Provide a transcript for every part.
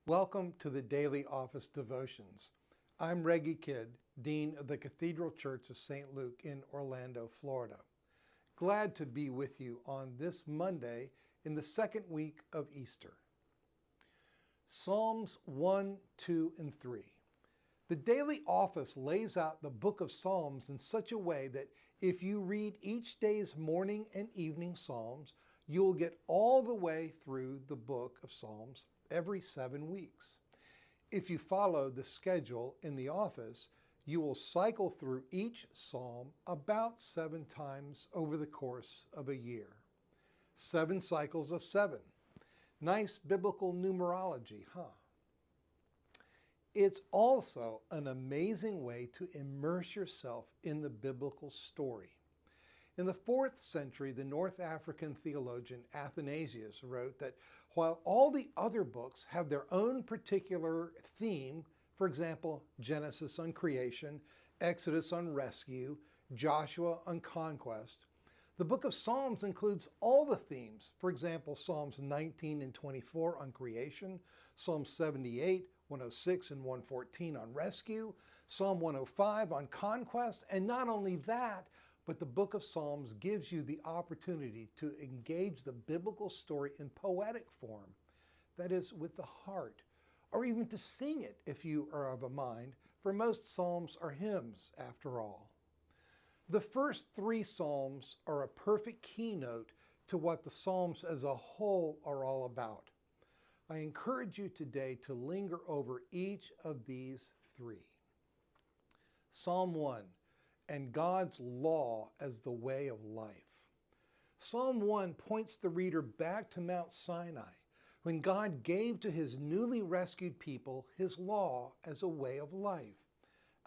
Welcome to the Daily Office Devotions. I'm Reggie Kidd, Dean of the Cathedral Church of St. Luke in Orlando, Florida. Glad to be with you on this Monday in the second week of Easter. Psalms 1, 2, and 3. The Daily Office lays out the book of Psalms in such a way that if you read each day's morning and evening Psalms, you'll get all the way through the book of Psalms every 7 weeks. If you follow the schedule in the office, you will cycle through each psalm about 7 times over the course of a year. 7 cycles of 7. Nice biblical numerology, huh? It's also an amazing way to immerse yourself in the biblical story. In the 4th century, the North African theologian Athanasius wrote that while all the other books have their own particular theme, for example, Genesis on creation, Exodus on rescue, Joshua on conquest, the book of Psalms includes all the themes. For example, Psalms 19 and 24 on creation, Psalm 78, 106 and 114 on rescue, Psalm 105 on conquest, and not only that, but the book of Psalms gives you the opportunity to engage the biblical story in poetic form, that is, with the heart, or even to sing it if you are of a mind, for most Psalms are hymns after all. The first 3 Psalms are a perfect keynote to what the Psalms as a whole are all about. I encourage you today to linger over each of these 3. Psalm 1. And God's law as the way of life. Psalm 1 points the reader back to Mount Sinai, when God gave to his newly rescued people his law as a way of life,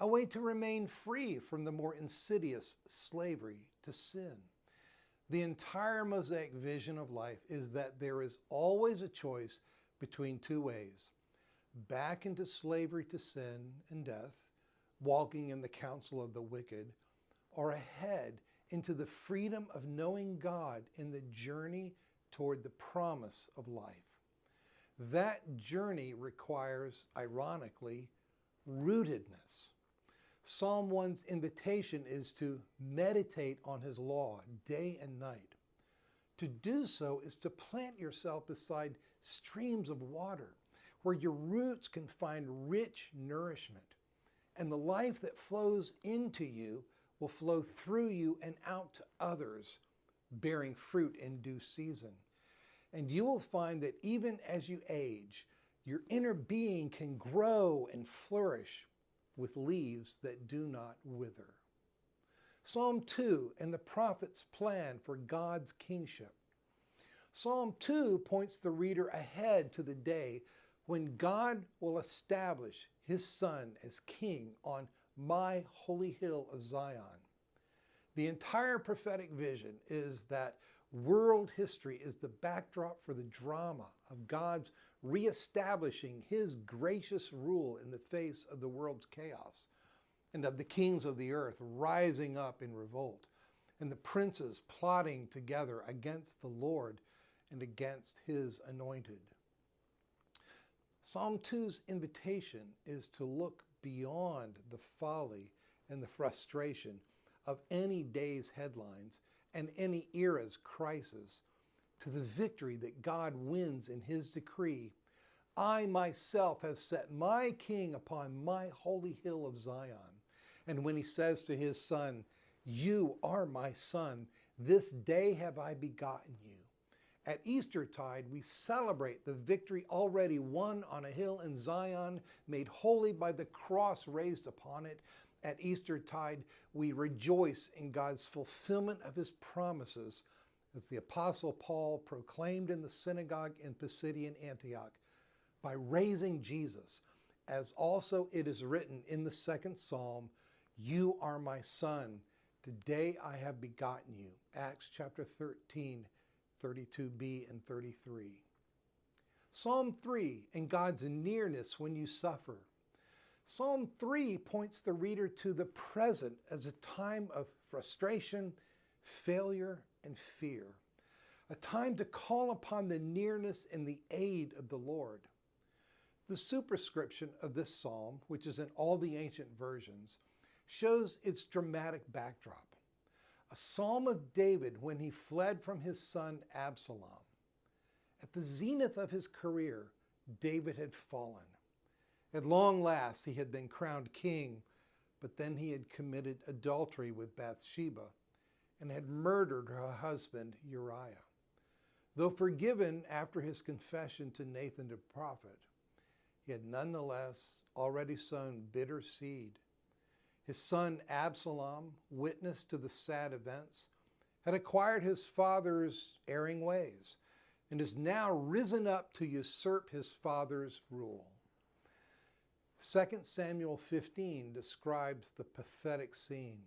a way to remain free from the more insidious slavery to sin. The entire Mosaic vision of life is that there is always a choice between 2 ways: back into slavery to sin and death, walking in the counsel of the wicked, or ahead into the freedom of knowing God in the journey toward the promise of life. That journey requires, ironically, rootedness. Psalm 1's invitation is to meditate on his law day and night. To do so is to plant yourself beside streams of water where your roots can find rich nourishment. And the life that flows into you will flow through you and out to others, bearing fruit in due season. And you will find that even as you age, your inner being can grow and flourish with leaves that do not wither. Psalm 2 and the prophet's plan for God's kingship. Psalm 2 points the reader ahead to the day when God will establish his Son as king on my holy hill of Zion. The entire prophetic vision is that world history is the backdrop for the drama of God's reestablishing his gracious rule in the face of the world's chaos, and of the kings of the earth rising up in revolt, and the princes plotting together against the Lord and against his anointed. Psalm 2's invitation is to look beyond the folly and the frustration of any day's headlines and any era's crisis to the victory that God wins in his decree. I myself have set my king upon my holy hill of Zion. And when he says to his son, you are my son, this day have I begotten you. At Eastertide, we celebrate the victory already won on a hill in Zion, made holy by the cross raised upon it. At Eastertide, we rejoice in God's fulfillment of his promises, as the Apostle Paul proclaimed in the synagogue in Pisidian Antioch, by raising Jesus, as also it is written in the 2nd Psalm, you are my son, today I have begotten you. Acts chapter 13, 32b and 33. Psalm 3 and God's nearness when you suffer. Psalm 3 points the reader to the present as a time of frustration, failure, and fear. A time to call upon the nearness and the aid of the Lord. The superscription of this psalm, which is in all the ancient versions, shows its dramatic backdrop. A psalm of David when he fled from his son Absalom. At the zenith of his career, David had fallen. At long last, he had been crowned king, but then he had committed adultery with Bathsheba and had murdered her husband Uriah. Though forgiven after his confession to Nathan the prophet, he had nonetheless already sown bitter seed. His son Absalom, witness to the sad events, had acquired his father's erring ways and is now risen up to usurp his father's rule. 2 Samuel 15 describes the pathetic scene.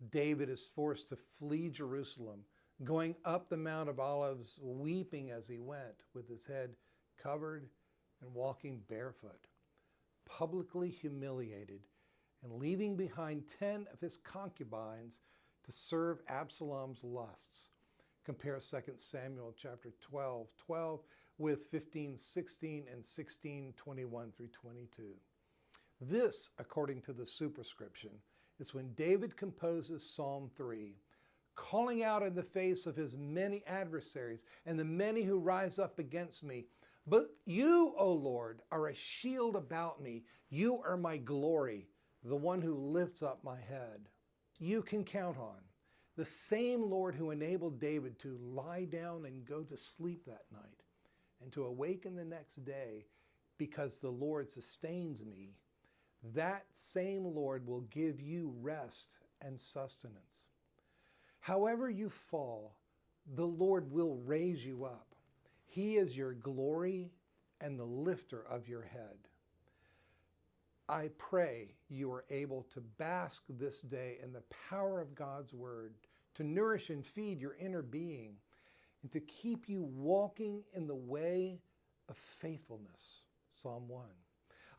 David is forced to flee Jerusalem, going up the Mount of Olives, weeping as he went, with his head covered and walking barefoot, publicly humiliated, and leaving behind 10 of his concubines to serve Absalom's lusts. Compare 2 Samuel chapter 12 with 15:16 and 16:21 through 22. This, according to the superscription, is when David composes Psalm 3, calling out in the face of his many adversaries and the many who rise up against me. But you, O Lord, are a shield about me. You are my glory, the one who lifts up my head. You can count on the same Lord who enabled David to lie down and go to sleep that night and to awaken the next day because the Lord sustains me. That same Lord will give you rest and sustenance. However you fall, the Lord will raise you up. He is your glory and the lifter of your head. I pray you are able to bask this day in the power of God's word, to nourish and feed your inner being, and to keep you walking in the way of faithfulness. Psalm 1.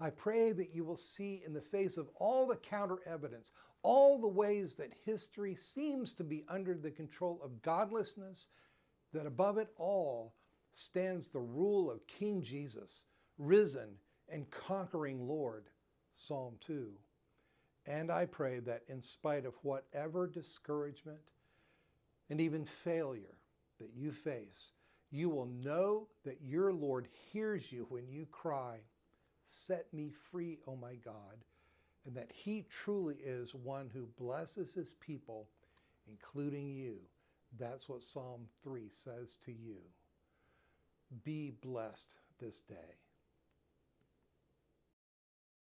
I pray that you will see in the face of all the counter evidence, all the ways that history seems to be under the control of godlessness, that above it all stands the rule of King Jesus, risen and conquering Lord. Psalm 2. And I pray that in spite of whatever discouragement and even failure that you face, you will know that your Lord hears you when you cry, "Set me free, O my God," and that he truly is one who blesses his people, including you. That's what Psalm 3 says to you. Be blessed this day.